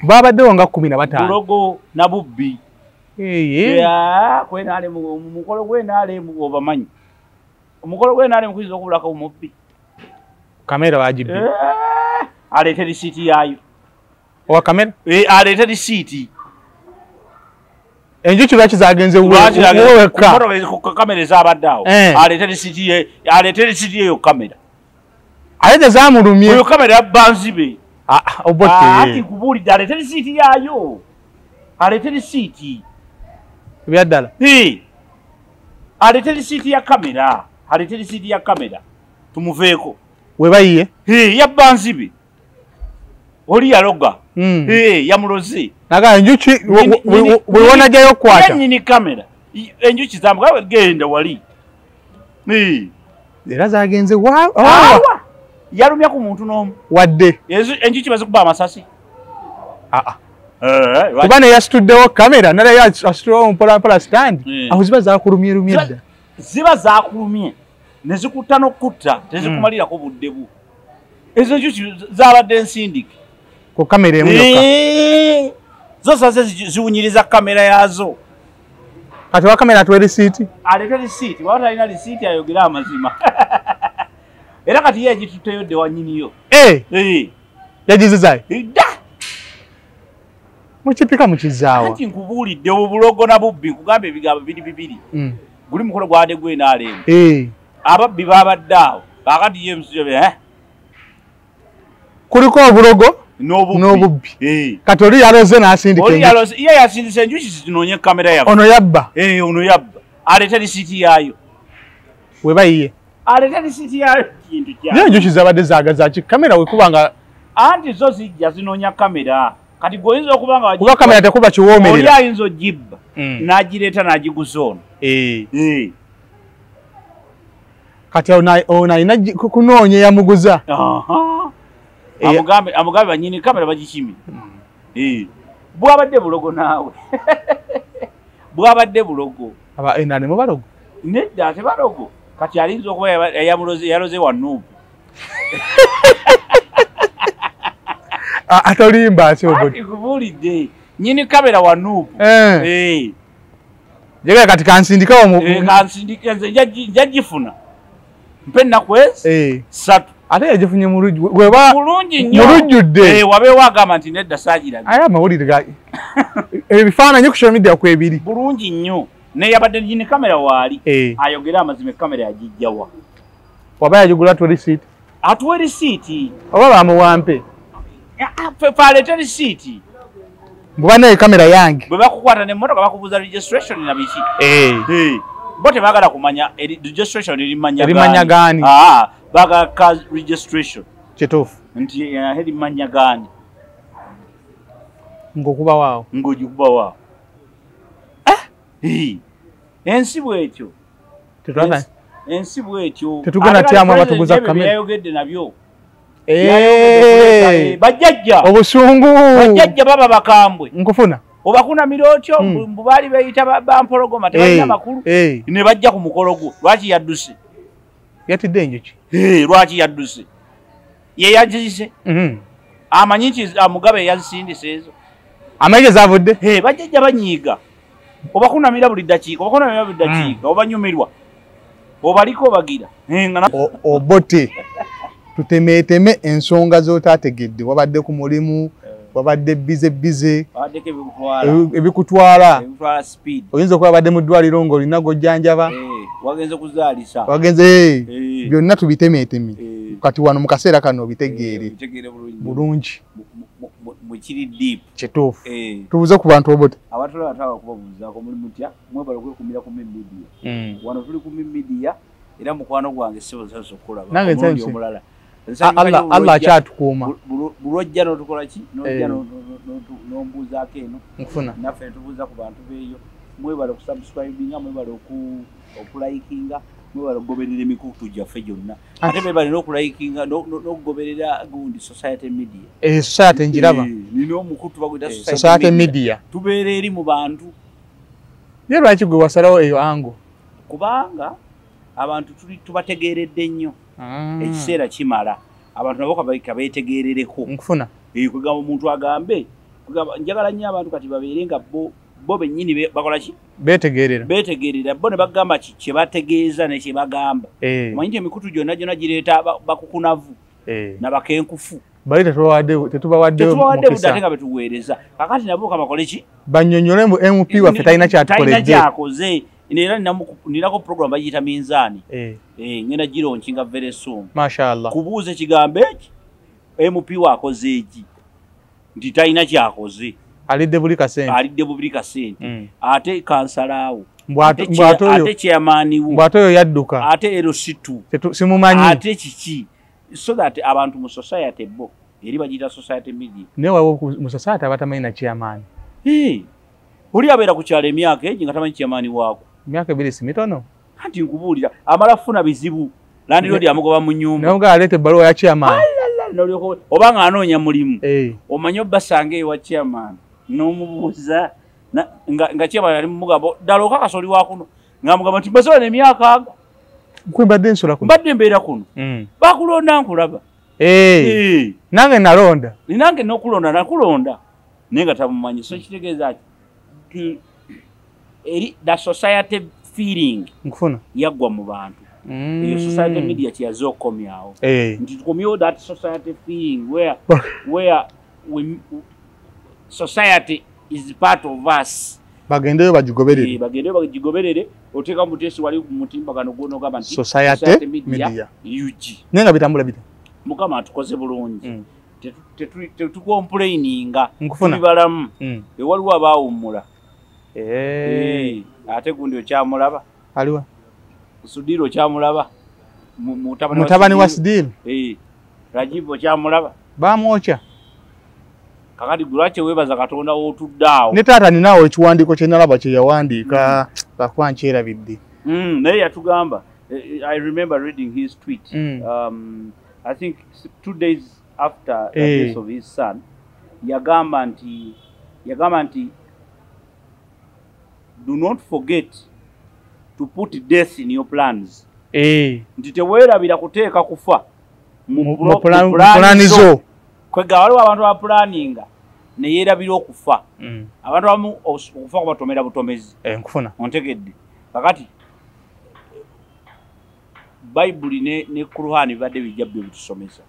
babaddewo nga 15 Bulogo na Bubbi kwenale mukolo gwenale obamanyi omukolo gwenale mukwiza okubulako omubbi kamera wajibbi alete risiti yayo owa kamera alete risiti enjuki lwaki zagenze weweka kamera ezabaddeawo alete risiti yeyo kamera alete zamulumye oyo kamera banzibe obote kubulidde alete risiti yayo alete risiti byaddala alete risiti ya kamera alete risiti ya kamera tumuveeko webayiye yabbanzibe oli yaloga yamuloze naga enjuki wewonajjayo okwata nyini kamera enjuki zamugawe genda wali era zagenze yalumya ku muntu n'omu wadde enjuki bazikuba amasasi kuba neyasituddewo kamera nalayo asitulwawo mpolampola stand aho ziba zakulumyerumye dda ziba zakulumye nezikutta n'okutta tezikumalirako budde bu ezo njuki zabadde ensindike ku kamera emu yokka zo saze ziwunyiriza kamera yazo kati wa kamera atuwe risiiti alete risiiti waba talina risiiti ayogera amazima era kati ye egitutteyo dde wanyiniyo yagizizayo mukipika mukizaawa anti nkubuulidde obulogo na Bubbi nkugamba ebigambo bibiri guli mukolo gwade gwenaalemu ababbi babadde awo kakati ye musujobe kuliko obulogo n'obubbi kati oli yaloze n'asindika ye yasindisa enjuki zinoonye kamera yawe ono yabba alete risiiti yaayo webayiye alete risiiti yaayo kintu kya ye enjuki zabadde zagazaaki kamera wekubanga anti zo zijja zinoonya kamera kati goyinza okubanga kuba kamera tekuba kiwoomerera oli ayinza ogibba n'agireeta n'agiguza ono kati ono alina kunoonya yamuguza amugambe banyini kamera bagikimi bwabadde bulogo naawe bwabadde bulogo nane balogo nedda ate balogo kati alinza okuba yaloze wanuupu atolimba atyo kubuulidde nyini kamera wanuupu jagala kati kansindikawo kansindika nze njagifuna mpe ennaku ezi 3 ate yagifunye mulungi nnyo mulujjudde wabeewo agamba nti nedda saagirabye aye amawulire ga ebifaananyi ku social media kwebiri bulungi nnyo naye yabadde nyini kamera waali ayogere amazima kamera yagijjawa waba yagigula atuwe risiiti atuwe risiiti oba bamuwampe alete risiiti bwe naye kamera yange bwe bakukwata n'emmotoka bakubuuza registration na biki bo tebaagala kumanya registration erimanya gaani baagala ka registration kituufu nti erimanya gaani ng'okuba waawo ng'ogikuba waawo ensi bwetyo ensi bwetyo tetugenda tyamu abatuguza kamera yayogedde nabyo bajjajja obusungu bajjajja baba bakambwe nkufuna obakunamira otyo mbu baali beeyita bampologoma tebalina makulu ne bajja ku mukolo gwo lwaki yadduse yatidde enjuki lwaki yadduse ye yagizise amanyi nti Mugabe yazisindisa ezo amayige zavudde bajjajja banyiiga obakunamira buli ddakiika obanyumirwa obaliko obagira obote tutemeeteme ensonga z'otaategedde wabadde ku mulimu wabadde bize ebikutwala oyinza okuba wabadde mu ddwaliro ng'olina gojjanjaba wagenze byonna tubitemeeteme kati wano mu kaseera kano obitegeere bulungi bwekiri deep kituufu tubuze ku bantu obote abatula bataba kubabuuzaako muli mutya mwebala okwekumira ku media wano tuli ku media era mukwano gwange sibuzaso okulaba nange nsanyi omulala Allah akyatukuuma bulwojja n'otukola ki n'ojja n'ombuuzaako eno nkufuna naffe netubuuza ku bantu beeyo mwebala okusubscribinga mwebala okulayikinga mwebala okugoberera emikutu gyaffe gyonna ate mwebala n'okulayikinga n'okugoberera gundi society media society njiraba nina omukutu bagwita society media tubeera eri mu bantu ye lwaki gwe wasalawo eyo ango kubanga abantu tubategeeredde nnyo ekiseera kimala abantu nabo kabeetegeerereko nkufuna kwegamba omuntu agambe njagala nnyo abantu kati babeere nga bo bennyini bakola ki betegeerera bo ne bagamba kye bategeeza ne kye bagamba omanyi nti emikutu gyonna gireeta bakukunavu nabakenkufu bali tetubawaddeyo budde ate nga betuweereza kakati nabo kabakole ki bannyonnyole mu MP waffe talina kyakoze era ninako program bagiyita minzaani ngenda gironkinga very soon mashallah kubuuza ekigambo eki MP wakoze eki nti talina kyakoze alidde buli kasente ate kansalaawo ate chairman wo mbwate oyo yadduka ate erositu simumanyi ate kiki so that abantu mu society bo eri bagiyita society media ne wawo mu society abatamanyi na chairman oli abeera ku kyalo emyaka egi nga tamanyi chairman waako emyaka 2 simitono anti nkubuulira amala funa bizibu landlord amugoba mu nyumba naye nga aleeta ebbaluwa ya chairman oba nga anoonya mulimu omanyi obbasanga ewa chairman n'omubuuza nga chairman ali mu mugabo ddala okakasa oli wakuno nga mugamba nti mbasola n'emyaka aga mbadde nsula kuno mbadde mbeera kuno bakulonda nkulaba nange nalonda nange n'okulonda nakulonda naye nga tamumanyi so kitegeeza ki eri the society feeling nkufuna yaggwa mu bantu iyo society media kyazo okomyawo nti tukomyewo that society feeling where society is part of us bagendeyo bagigoberere oteeka mutesi wali ku mutimbagano gw'onogamba nti society media UG naye nga bitambula bita mukama atukoze bulungi tetukomplaininga tubibalamu ewaliwo abaawummula ate gundi okyamulaba aliwa Sudiro okyamulaba mutabani wa Sidil Rajiv okyamulaba bamwokya kakati gulwache webaza Katonda w'otuddaawo ne taata ninaawo ekiwandiiko kye nalaba kye yawandiika bakwankyera biddi naye yatugamba I remember reading his tweet I think 2 days after the death of his son yagamba nti do not forget to put death in your plans nti teweerabira kuteeka kufa mu planizo kwega waliwo abantu bapulaninga ne yeerabira okufa abantu abamu okufa kubatomera butomezi nkufuna ontegedde kakati bayibuli ne Qur'ani bibadde bijja byo bitusomesa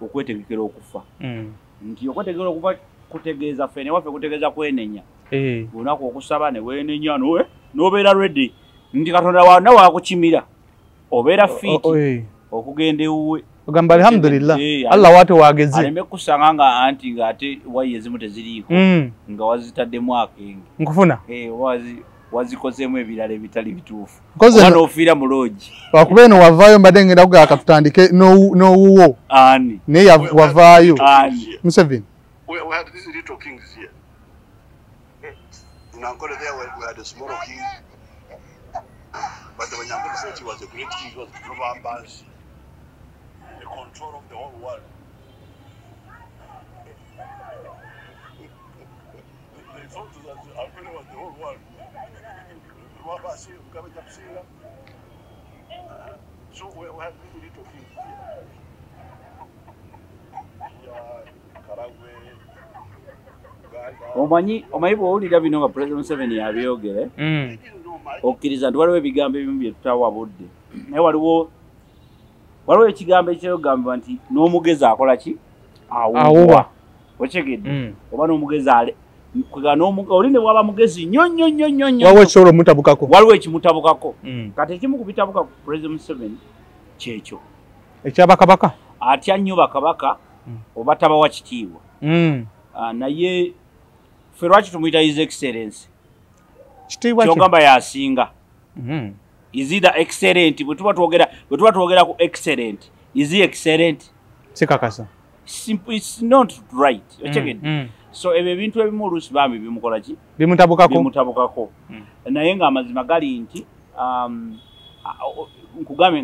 okwetegekera okufa nti okwetegekera okufa kutegeeza fene waffe kutegeeza kwenenya olunaku okusaba ne weenenya n'obeera ready nti Katonda wana wakukimira obeera fit okugenda ewuwe ogamba alhamdulillah Allah wate wagezi aleme kusanga nga anti nga ate wayezimu teziriiko nga wazitaddemu akenge nkufuna wazikozeemu ebirala ebitali bituufu wana ofiira mu loogi wakuba eno wavaayo mbadde ngenda kugala katutandike n'owuwo ani naye wavaayo Museveni we had these little kings here in Angola there we had a small king but the Wanyangola said he was a great king, he was Probambasi, the control of the whole world. They thought that Angola was the whole world. Probambasi, Kabajapsila. So we had really little kings here. Karagwe, omanyi bw'owulira bino nga President Museveni yabyogere okkiriza nti waliwo ebigambo ebimu bye tutawabudde naye waliwo ekigambo ekyogamba nti n'omugezi akola ki awuwa okyegedde oba n'omugezi oli ne bwaba mugezi nnyo waliwo ekimutabukako kati ekimu ku bitabuka ku President Museveni kyekyo ekyabakabaka atya nnyo bakabaka oba tabawa kitiibwa naye ffe lwaki tumuyita his excellence kyogamba yasinga is either excellent bwe tuba twogera ku excellent is he excellent sikakasa it's not right ochegedde so ebyo ebintu ebimu oluusi bambi bimukola ki bimutabukako naye ng'amazima gali nti nkugambe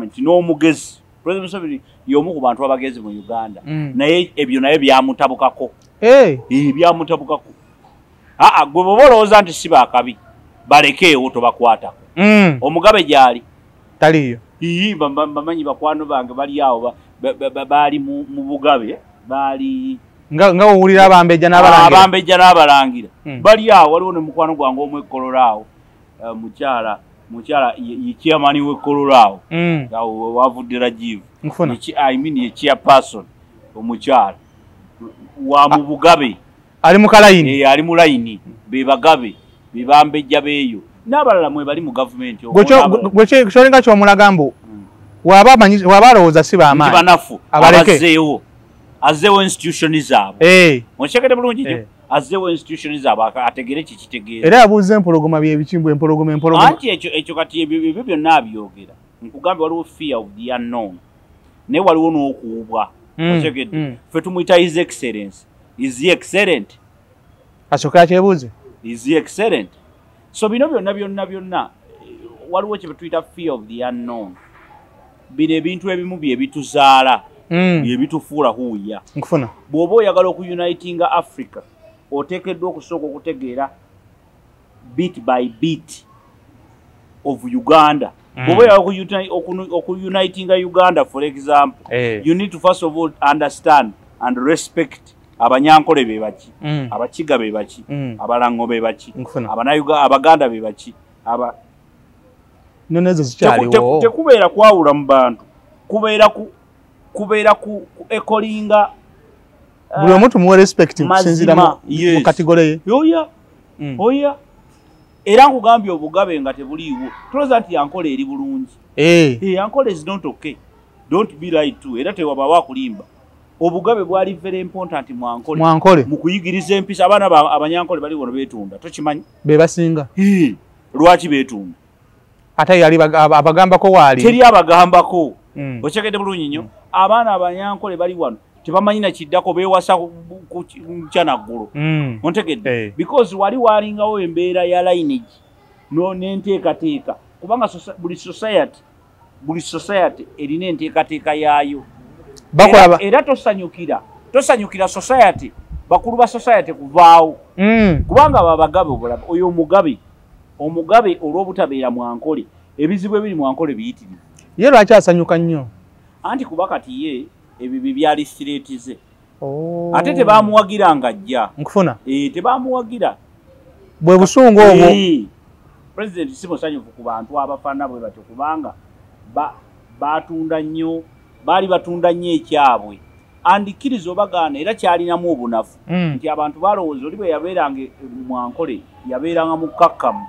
nti n'omugezi President Museveni y'omu ku bantu abagezi mu Uganda naye ebyo naye byamutabukako byamutabukako gwe bw'oba olowooza nti si baakabi balekeewo tobakwatako omugabe gy'ali taliyo bamanyi bakwano bange bali awo baali mu bugabe baali nga owulira abambejja n'abalangira abambejja n'abalangira bali awo waliwo ne mukwano gwange omwekkololaawo mukyala ye chairman w'ekkololaawo awo wavudde Rajivu ye chairperson omukyala wa mu Bugabe ali mu kalayini ali mu layini be bagabe be bambejja beeyo n'abalala mwe bali mu gavumenti gweky'olinga ky'omulaga mbu waba alowooza si b'amaanyi banafu azeewo institution zaabwe onkyekete bulungi kyo azeewo institution zaabwe ategere kikitegeera era abuuza empologoma byebikimbu empologoma anti ekyo kati ebyo byonna abyogera nkugambe waliwo fear of the unknown naye waliwo n'okuubwa onkyekete ffe tumuyita his excellence is he excellent asooka akyebuuze is he excellent so bino byonna waliwo kye tuyita fear of the unknown bino ebintu ebimu byebituzaala byebitufuula huuya nkufuna bw'oba oyagala okunitinga Africa oteekeddwa okusooka okutegeera bit by bit of Uganda bw'oba oyagala okunitinga Uganda for example you need to first of all understand and respect abanyankole be baki abakiga be baki abalango be baki abaganda be baki nonezo zikyaliwo tekubeera kwawula mu bantu kubeera ku ekolinga buli omuntu muwe respect kusinzira mu kategole ye oya era nkugambye obugabe nga tebuliiwo tulowooza nti yankola eri bulungi yankola is not okay don't be right to era tewaba wakulimba obugabe bwali very important mwankole mu kuyigiriza empisa abaana abanyankole bali wano beetunda tokimanyi be basinga lwaki beetunda ate yali abagambako waali teri abagambako okyegedde bulungi nnyo abaana abanyankole bali wano tebamanyi na kiddako beewasa ku kyanaggulu ontegedde because wali waalingawo embeera ya lineage n'enteekateeka kubanga buli society erina enteekateeka yaayo era tosanyukira society bakulu ba society kuvaawo kubanga babagabe obulaba oyo omugabe olw'obutabeera mwankole ebizibu ebiri mwankole biyitirivu ye lwaki asanyuka nnyo anti kuba kati ye ebyo byali siretize ate tebamuwagira ng'ajja nkufuna tebamuwagira bwe busungu obwo pulezidenti si musanyufu ku bantu abafaana bwe batyo kubanga batunda nnyo baali batunda nnyo ekyabwe andikkiriza obagaana era kyalinamu obunafu nti abantu balowooza oli bwe yabeeranga mwankole yabeeranga mukakkamu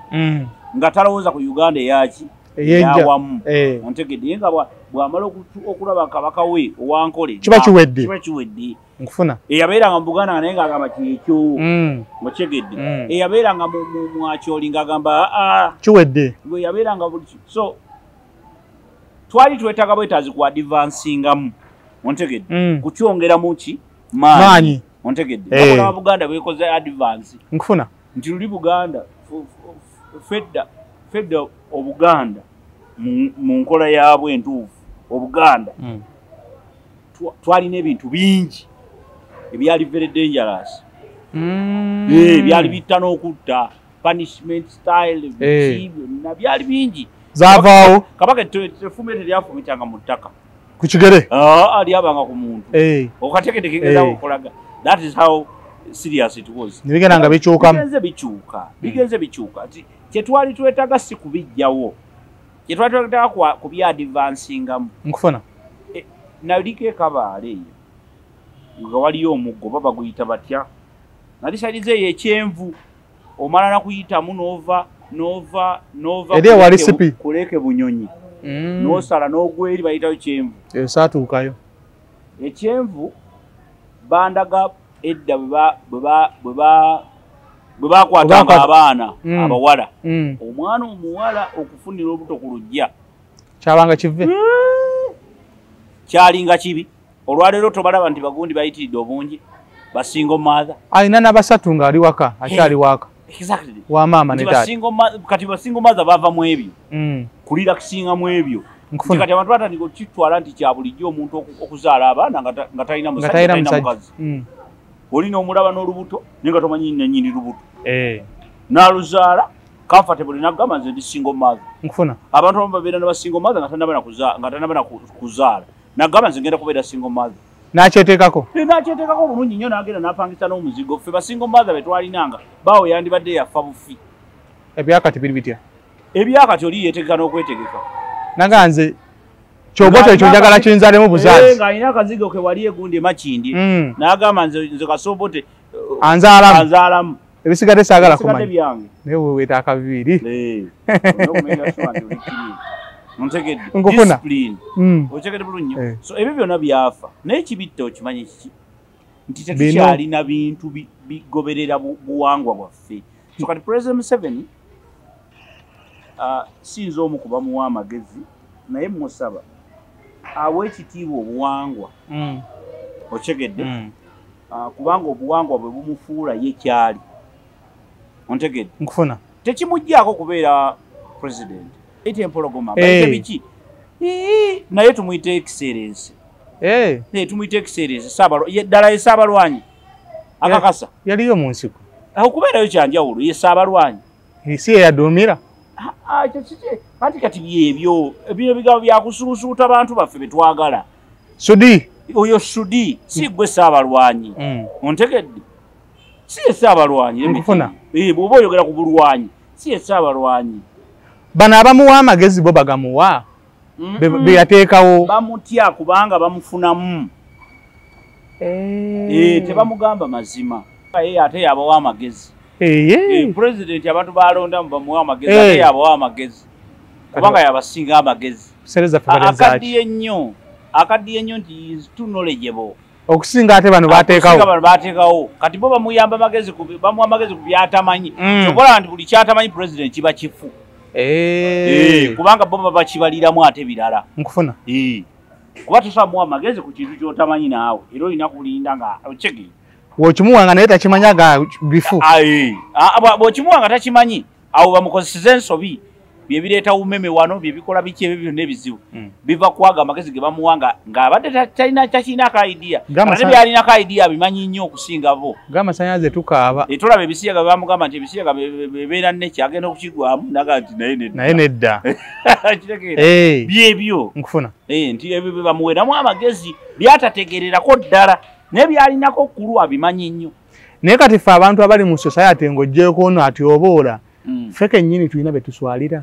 nga talowooza ku Uganda eyaki eyawamu ontegedde ye nga bw'amala okulaba kabaka we owankole kiba kiwedde nkufuna eyabeeranga mu Buganda nga naye ng'agamba kyekyo okyegedde eyabeeranga mwakyoli ng'agamba kiwedde gwe yabeeranga buli so twali twetaaga bwetaazi ku advancingamu ontegedde kukyongeramu ki maanyi ontegedde abaana ba Buganda beekoze advance nkufuna nti luli Buganda fedda Obuganda mu nkola yaabwe entuufu Obuganda twalina ebintu bingi ebyali very dangerous byali bitta n'okutta punishment style byonna byali bingi zavaawo kabaka tefume teryafumitanga mu ttaka ku kigere alyabanga ku muntu okatekete kigeza okolaga that is how serious it was nibigenda nga bikyukamu bigenze bikyuka kyetwali twetaaga si kubijjawo kyetwali twetaaga kubyadvancingamu nkufuna naliko ekabaale eyo nga waliyo omuggo baba guyita batya nali saidize eyo ekyenvu omala nakuyitamu nova eri ewali sipi kuleke bunyonyi n'osala n'ogweri bayitayo kyenvu saatuukayo ekyenvu bandaga edda bwe bakwatanga abaana abawala omwana omuwala okufunira obuto ku lujja kyabanga kive kyalinga kibi olwaleero tobalaba nti bagundi bayitiridde obungi basingo maatha alina n'abasatu ng'ali waka akyali waka wa maama ne taata kati basingo maatha bava mu ebyo kulira kusinga mu ebyo kati abantu batandika okitwala nti kya bulijjo omuntu okuzaala abaana nga talina musajja talina mukazi olina omulaba n'olubuto naye nga tomanyi nannyini lubuto n'aluzaala comfortable nagamba nze ndi single mother nkufuna abantu abamu babeera ne basingle mother nga tanaba na kuzaala nagamba nze ngenda kubeera single mother N'akyeteekako. N'akyeteekako bulungi nnyo n'agenda n'apangisa n'omuzigo. Ffe basingo mother be twalinanga baawe yandibadde yafa bufi. Ebyakati biri bitya? Ebyakati oli yeetegeka n'okwetegeka. Naganze kyoboto ekyo njagala kinzalemu buzaazi. Ng'alina akazigo ke wali egundi emakindi. N'agamba nze kasobote anzaalamu. Ebisigadde saagala kumanya. Naye weeweta akabibiri. Discipline. Otegedde bulungi. So ebyo byonna byafa. Naye kibitte okimanyi kiki? Nti tetukyalina bintu bigoberera buwangwa bwaffe. So kati President Museveni sinza omu kuba muwa amagezi naye musaba awe ekitiibwa obuwangwa. Otegedde? Kubanga obuwangwa bwe bumufuula ye kyali. Ontegedde? Nkufuna. Tekimuggyako kubeera president. Ete empologoma bayite biki? Naye tumuyite excellence. Tumuyite excellence. Ddala ye Saabalwanyi akakasa. Yaliyo mu nsiko. Okubeerayo kyanjawulo ye Saabalwanyi. Si ye yaduumira? Kati byebyo ebyo bigabo byakusulusuuta abantu baffe betwagala. Sudi. Oyo Sudi si gwe Saabalwanyi. Ontegedde? Si ye Saabalwanyi. Nkufuna. Bw'oba oyogera ku bulwanyi si ye Saabalwanyi. Bano abamuwa amagezi bo bagamuwa be yateekawo. Bamutya kubanga bamufunamu. Tebamugamba mazima. Ye ate yabawa amagezi. President abantu balonda bamuwa amagezi ate yabawa amagezi. Kubanga yabasinga amagezi. Akaddiye nnyo nti is too knowledgeable. Okusinga ate bano bateekawo. Kati bo bamuyamba amagezi bamuwa amagezi ku byatamanyi. Kyokola nti buli kyatamanyi president kiba kifu. Kubanga bo baba kibaliramu ate birala. Nkufuna. Kuba tosamuwa amagezi ku kintu ky'otamanyi naawe era olina kulinda nga okyegi. Bw'okimuwanga naye takimanyaga bifu. Bw'okimuwa nga takimanyi awo bamukozeseza ensobi bye bireeta umeme wano bye bikola biki ebyo byonna ebizibu biva kwaga amagezi ge bamuwanga ng'abadde takinako idea ate byalinako idea bimanyi nnyo okusinga bo. Ng'amasannyalaze tukaaba. Tulaba ebisiyaga bye bamugamba nti ebisiyaga bebeera nneki agenda okukigwamu naga nti naye nedda. Byebyo. Nkufuna. Nti ebyo bye bamuweramu amagezi byatategererako ddala naye byalinako okulwa bimanyi nnyo. Naye kati ffe abantu abali mu society ng'oggyeko ono atyoboola ffe kennyini tulina be tuswalira.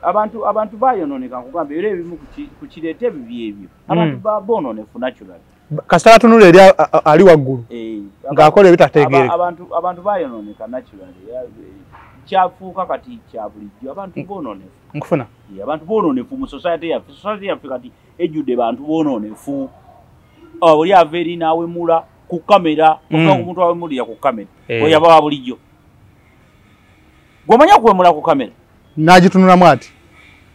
Abantu bayonooneka nkugamba era ebimu ku kireeta ebibi ebyo abantu boononefu naturally. Kasita batunula eri ali waggulu ng'akola ebitategeereka. Abantu bayonooneka naturally. Kyafuuka kati kya bulijjo abantu boononefu. Nkufuna. Abantu boononefu mu society yaffe. Society yaffe kati ejjudde bantu boononefu. Oli ava eri n'awemula ku kamera okuva omuntu awemulira ku kamera oyo aba wa bulijjo. Gw'omanya okuwemula ku kamera n'agitunulamu ati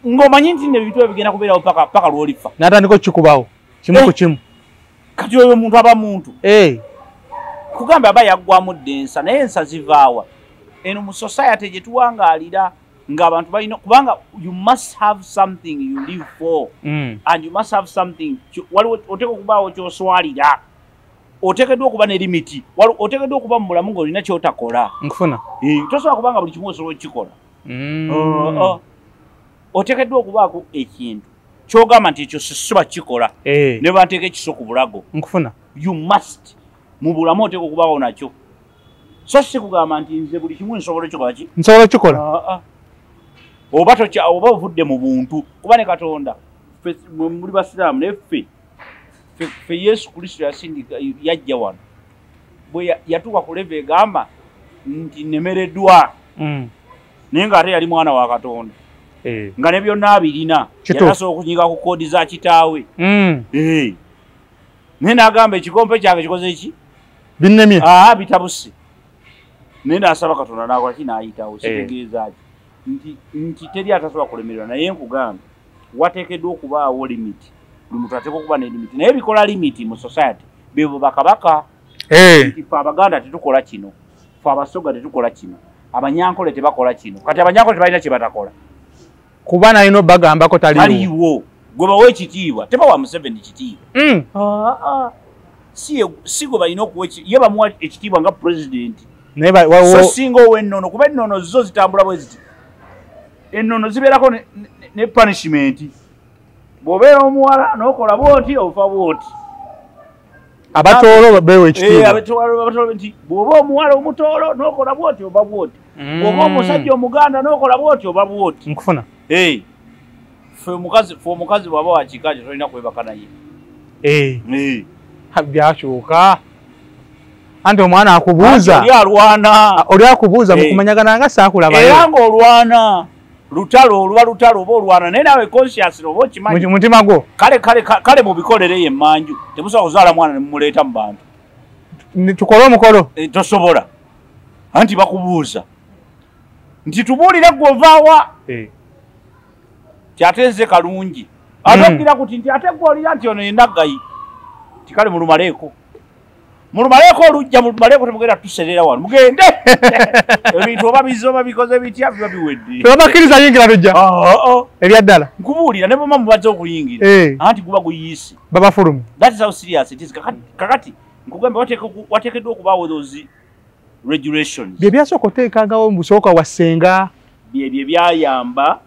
ng'omanyi nti nebintu ebyo bigenda kubeerawo paka lw'olifa n'atandika okikubawo kimu ku kimu. Kati oyo muntu aba muntu kugambe aba yaggwamu ddensa naye ensa zivaawa eno mu society gye tuwangaalira ng'abantu balina kubanga you must have something you live for and you must have something waliwo oteeka okubaawo ky'oswalira. Oteekeddwa okuba ne limiti. Oteekeddwa okuba mu bulamu ng'olina ky'otakola. Nkufuna. Tosobola kubanga buli kimu osobola okukikola. Oteekeddwa okubaako ekintu ky'ogamba nti ekyo sisobola kukikola ne banteeka ekiso ku bulago. Nkufuna. You must. Mu bulamu oteeka okubaawo nakyo. So si kugamba nti nze buli kimu nsobola okukikola ki? Nsobola okukikola. Oba ovudde mu buntu kuba ne Katonda muli basiraamu naye ffe Yesu Kristo yajja wano bwe yatuuka ku leve egamba nti nemereddwa naye ng'ate yali mwana wa Katonda nga ne byonna abirina yatasobola okunyiga ku koodi za kitaawe naye n'agamba ekikompe kyange kikoze ki binnemye bitabuse naye n'asaba Katonda n'akola ki n'ayitawo kitegeeza ki nti teri atasobola kulemererwa naye nkugamba wateekeddwa okubaawo limiti. Buli muntu ateekwa okuba ne limiti naye bikola limiti mu society bebo bakabaka. Nti ffe Abaganda tetukola kino, ffe Abasoga tetukola kino, Abanyankole tebakola kino. Kati Abanyankole tebalina kye batakola kuba nalina bagambako taliwo. Gwe bawa ekitiibwa tebawa Museveni kitiibwa. Si gwe balina okuwa ye bamuwa ekitiibwa nga president. So singa ow'ennono kuba ennono zo zitambula bwe ziti ennono zibeerako ne punishment. bw'obeera omuwala n'okola bw'oti ofa bw'oti. Abatoolo beewa ekitiibwa. Abatoolo nti bw'oba omuwala omutoolo n'okola bw'oti oba bw'oti. Bw'oba omusajja omuganda n'okola bw'oti oba bw'oti. Nkufuna. Ffe omukazi bw'aba wakikaje tolina kwebaka naye. Byakyuka. Anti omwana akubuuza. Oli akubuuza mu kumanyagana nga saakulabayo. Era ng'olwana. Lutalo oluba lutalo oba olwana naye naawe conscious oba okimanyi mutima gwo kale mubikolere ye mmanju temusobola kuzaala mwana ne mumuleeta mu bantu tukole omukolo tosobola anti bakubuuza nti tubuulire gwe ovaawa ti ate nze kalungi atokira kuti nti ate gwolira nti ono ye Naggayi tikale mulumaleeko olujja mulumaleeko temugenda tuserera wano mugende ebintu oba bizoba bikoze bitya biba biwedde tebabakkiriza yingira lujja ebya ddala nkubuulira ne bama mubaze okuyingira anti guba guyisi babafulumi. That is how serious it is. Kakati nkugambe wateekeddwa okubaawo those regulations bye byasooka oteekangawo mu busooka wassenga bye byayamba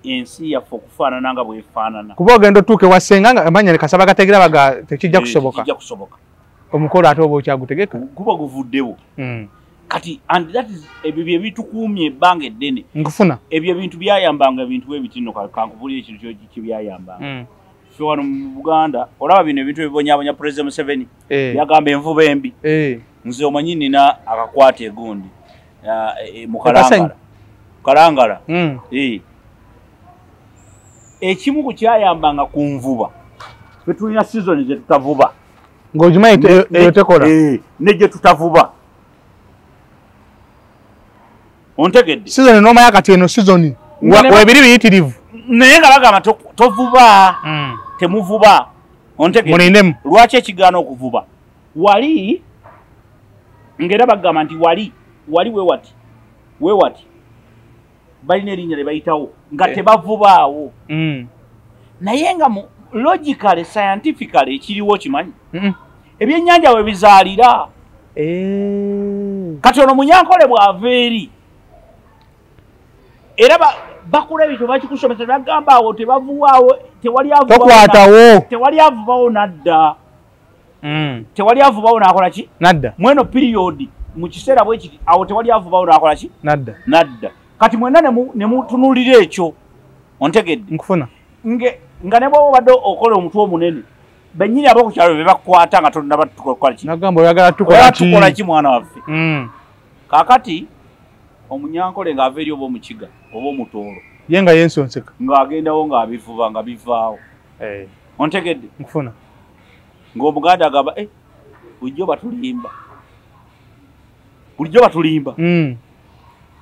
ensi yaffe okufaanana nga bwefaanana kuba ogenda otuuke wassenga nga amanya ne kasaba gategira baga tekijja kusoboka omukolo ate oba okyagutegeka guba guvuddewo kati and that is ebyo bye bitukuumye ebbanga eddene nkufuna ebyo ebintu byayambanga ebintu bwebiti nno kankubulira ekintu kyebyayambanga ffe wano mu Buganda olaba bino ebintu ebibonyabonya President Museveni yagamba envuba embi nze omanyi nina akakwata egundi mu Kalangala ekimu ku kyayambanga ku nvuba ffe tulina season ze tutavuba ng'ogimanyi eyo tekola negye tutavuba ontegedde season n'omanya kati eno season webiri biyitirivu naye nga bagamba tovuba temuvuba ontegedde mulindemu lwaki ekigaana okuvuba wali ng'era bagamba nti wali weewati balina erinnya lye bayitawo nga tebavubaawo naye nga logically scientifically ekiriwo kimanyi ebyennyanja we bizaalira kati ono Munyankole bw'ava eri era bakula ebintu bakikusomesa bagamba awo tebavuwaawo tewali avubawo nadda tewali avubawo n'akola ki nadda mweno period mu kiseera bwe kiti awo tewali avubawo n'akola ki nadda kati mwenna ne mutunuulira ekyo ontegedde nkufuna nga ne bw'oba obadde okola omutwe omunene bennyini ab'okukyalo be bakukwata nga tonnaba tukola ki nagamba oyagala tukola ki mwana waffe kaakati Omunyankole ng'ava eri oba omukiga oba omutoolo ye nga yensonseka ng'agendawo ng'abivuba nga bivaawo ontegedde nkufuna ng'Omuganda agamba bulijjo batulimba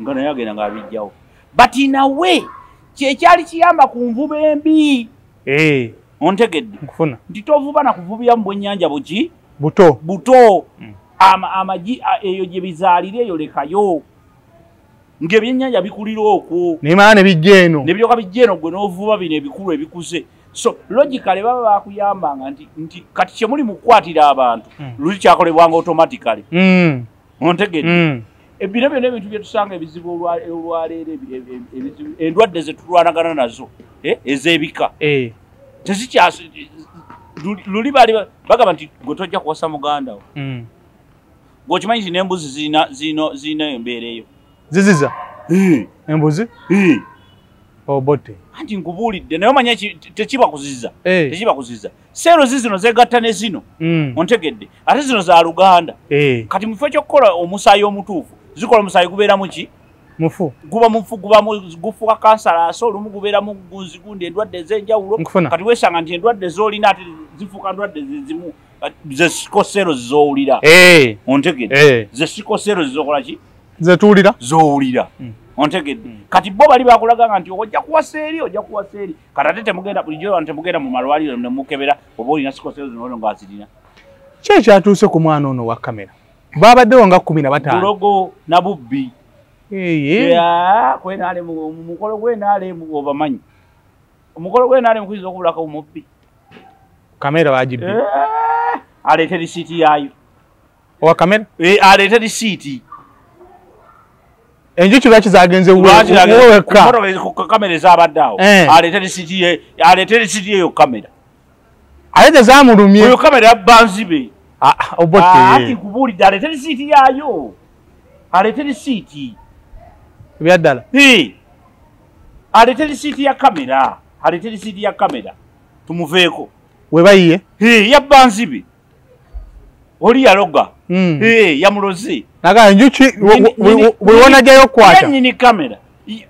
nga naye agenda ng'abijjawo but nawe kyekyali kiyamba ku nvuba embi ontegedde nkufuna nti tovuba na kuvubira mu bwennyanja buto amagi eyo gye bizaalira eyo lekayo ng'ebyennyanja bikulira okwo nemala ne bijja eno ne biryoka bijja eno gwe n'ovuba bino ebikulu ebikuze so logically baba bakuyambanga nti kati kyemuli mu kukwatira abantu luli kyakolebwanga automatically ontegedde bino byonna ebintu bye tusanga ebizibu olwaleero endwadde ze tulwanagana nazo ez'ebika luli baali bagamba nti gwe tojja kuwasa muganda wo ng'okimanyi nti n'embuzi zirina embeera eyo ziziza embuzi obote anti nkubuulidde naye omanya tekiba kuziza seero zino zegatta ne zino ontegedde ate zino za Luganda kati mufo ekyokukola omusaayi omutuufu zikola omusaayi gubeeramu ki gufuka kansalaasi olumu gubeeramu gunzigundi endwadde ez'enjawulo kati weesanga nti endwadde z'olina ate zifuuka ndwadde zizimu zesiko seero zizowulira ontegedde zesiko seero zizokola ki zowulira ontegedde kati bo bali bakulaganga nti ojja kuwasa eri kati ate temugenda bulijjo temugenda mu malwaliro nemukebera oba olina sikosero zino ng'azirina ki ekyatuuse ku mwana ono wa kamera babaddewo nga 15 bulogo na bubbi mukolo gw'enaalemu obamanyi omukolo gw'enaalemu kuyinza okubulako mubbi kamera wagibbi aleete risiiti yaayo owa kamera aleete risiiti enjuki lwaki zagenze weka ku kamera ezabaddeawo aleetera lisiti yeyo kamera ate tezamulumye oyo kamera yabbanzibe obote kubuulidde aleetera lisiiti yaayo aleetera lisiiti ebyaddala aleetera lisiiti ya kamera aleetera lisiiti ya kamera tumuveeko webayiye yabbanzibe oli yaloga yamuloze naga enjuki bwewonajyayo okukwata nyini kamera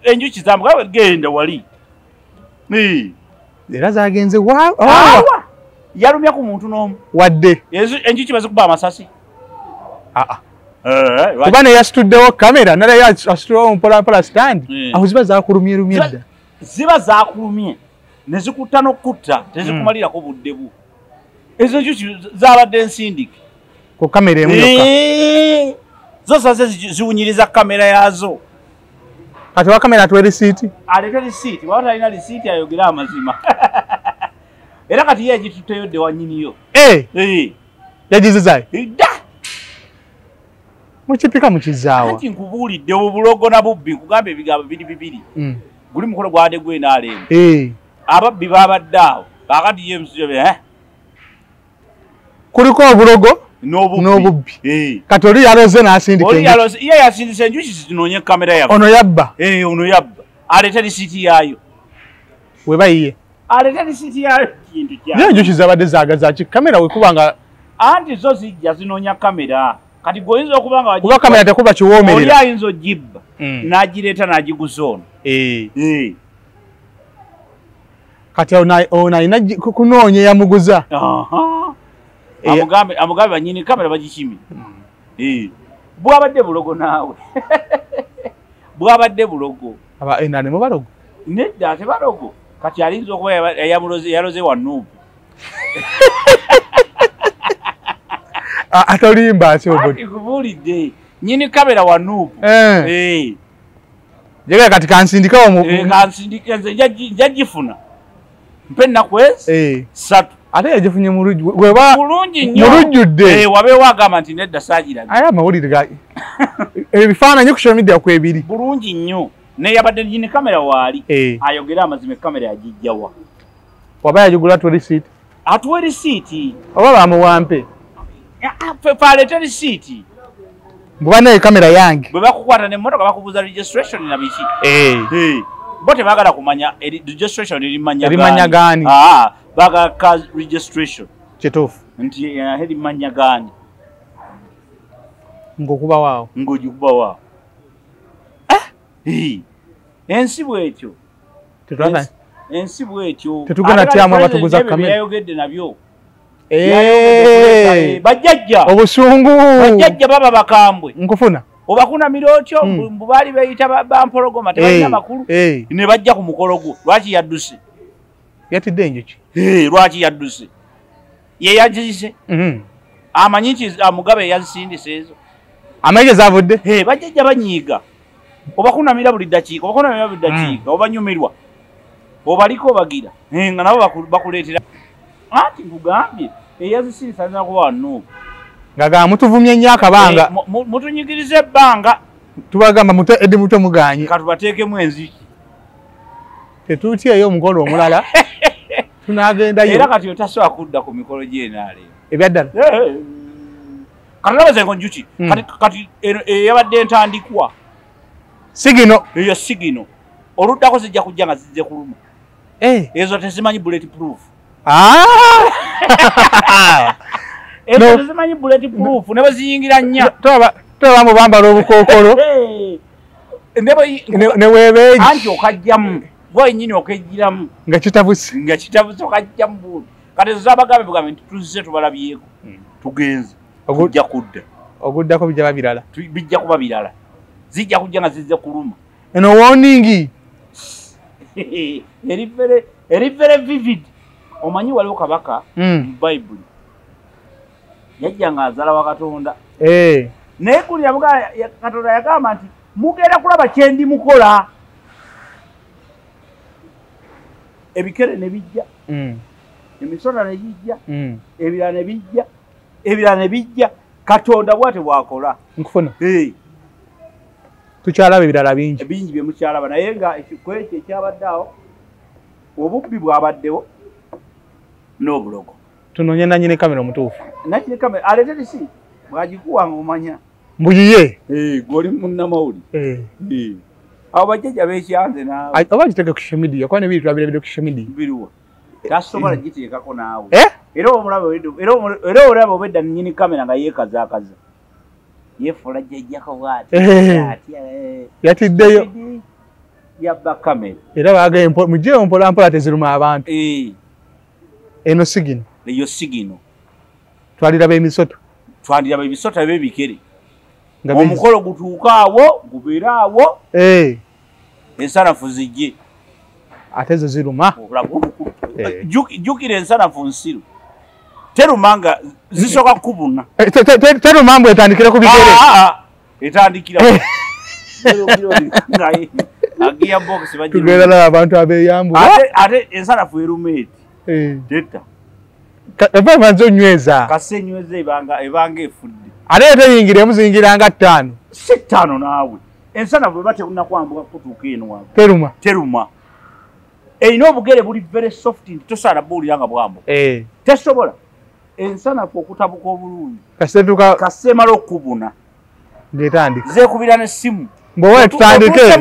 enjuki zamuga genda wali era zagenze yalumya ku muntu n'omu wadde enjuki bazikuba amasasi kuba neyasituddewo kamera nalayo asituddewo mpolampola stand awo ziba zakulumyerumye dda ziba zakulumye nezikutta n'okutta tezikumalirako budde bu ezo enjuki zabadde ensindike ku kamera emu yokka zosaze ziwunyiriza kamera yazo kati wa kamera atuwe lisiiti aleka lisiiti waba talina lisiiti ayogere amazima era kati ye egitutteyo dde wanyiniyo yagizizayo dda mukipika mukizaawa anti nkubuulidde obulogo na bubbi nkugamba ebigambo biri bibiri guli mukolo gwade gwenaalemu ababbi babadde awo kakati ye emusiyo kuliko obulogo n'obubbi kati oli yaloze n'asindika ye yasindisa enjuki zinoonye kamera yafe ono yabba ono yabba aleeta lisiiti yaayo webayiye aleeta lisiiti yaayo kintu naye enjuki zabadde zagazaki kamera wekuba nga anti zo zijja zinoonya kamera kati goyinza okuba nga kuba kamera tekuba kiwoomerera oli ayinza ogibba n'agireeta n'agiguza ono kati ono alina kunoonya yamuguza amugambe banyini kamera bagikimi bwabadde bulogo naawe bwabadde bulogo enanemu balogo nedda ate balogo kati alinza okuba yaloze wanuupu atolimba ati obodi kubuulidde nyini kamera wanuupu jega kati kansindikawo kansindika nze njagifuna mpe ennaku ezi 3 ate yagifunye bulungi nnyo mulujjudde wabeewo agamba nti nedda saagirabye aye amawulire ga ebifaananyi ku social media kwebiri bulungi nnyo neyabadde nyini kamera waali ayogere amazima kamera yagijjawa waba yagigula atuwe lisiiti atuwe lisiiti oba bamuwampe aleete lisiiti bwe naye kamera yange bwe bakukwata nemmotoka bakubuuza registration na biki bo tebaagala kumanya registration erimanya gaani bagaka registration kituufu nti erimanya gaani ng'okuba waawo ng'ogikuba waawo ensi bwetyo ensi bwetyo tetugenda tyamu abatuguza kamera yayogedde nabyo bajjajja obusungu bajjajja baba bakambwe nkufuna obakunamira otyo mbu baali beeyita bampologoma tebalina makulu ne bajja ku mukolo gwo lwaki yadduse yatidde enjuki lwaki yadduse ye yagise amanyi nti Mugabe yazisindisa ezo amanyi gezavudde bajjajja banyiiga obakunamira buli ddakiika obanyumirwa obaliko obagira nga nabo bakuleetera anti nkugambye eyazisindisa alina kuba wanuupu nga mutuvumye nnyo akabanga mutunyigiriza ebbanga tubagamba eddi muto muganye katubateekemu enziki tetuutyeyo omukolo omulala tunagendayo era kati otasobola kudda ku mikolo gyenaaleero ebyaddala kati nabazengo njuki kati eyabadde entandikwa sigino eyo sigino oluddako zijja kujja nga zizze kuluma ezo tezimanyi bullet proof ezo tezimanyi bullet proof ne baziyingira nnya toba mubambala obukookolo ne weebeegi anti okajjamu gwenyini okejjiramu nga kitabuse okajjamu bundi kati ezo zabagambe bugambe nti tuzze tubalabyeko tugenze kujja kudda oguddako bijja babirala bijja kuba birala zijja kujja nga zizze kuluma eno warning eri very vivid omanyi waliwo kabaka mu Bible yajja nga azaala wa Katonda naye kulya Katonda yagamba nti mugenda kulaba kyendi mukola ebikere ne bijja emisona ne gijja ebirala ne bijja Katonda bwate bwakola nkufuna tukyalaba ebirala bingi bingi bye mukyalaba naye nga ekikwekyo ekyabaddeawo obubbi bwabaddewo n'obulogo tunonye nanyini kamera omutuufu nakini kamera alete lisi bwagikuwanga omanya mbuyiye goli munnamawuli abo bajjajja bekyanze naawe oba giteke ku social media kuba nebiri tulabira ku social media biriwa tasobola giteekako naawe era olaba obedda nnyini kamera nga yeekazaakaza yefuula jjajjako bwati yatiddeyo yabba kamera era baagaye mujeewo mpolampola teziruma abantu eno sigino eyo sigino twaliraba emisoto eb'ebikere omukolo gutuuka awo gubeere awo ensanafu zijje ate zo ziruma jjukira ensanafu nsiru teruma nga zisooka kukubuna teruma mbwe etandikire ku bigere etandikira agiya box tugenda abantu abeyambu ate ensanafu eruma eti teta eva manzo nyweza kase nyweza ebanga efudde ate eteyingiremu ziyingiranga 5 si 5 naawe ensanafu eba tekunnakwambuka kutuuka eno teruma erina obugere buli very soft nti tosaana buwulira nga bwambo tesobola ensanafu okutabuka obulungi kase emala okukubuna ngetandika zeekubira n'essimu mbowe tutandike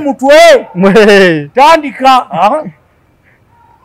mutwe tandika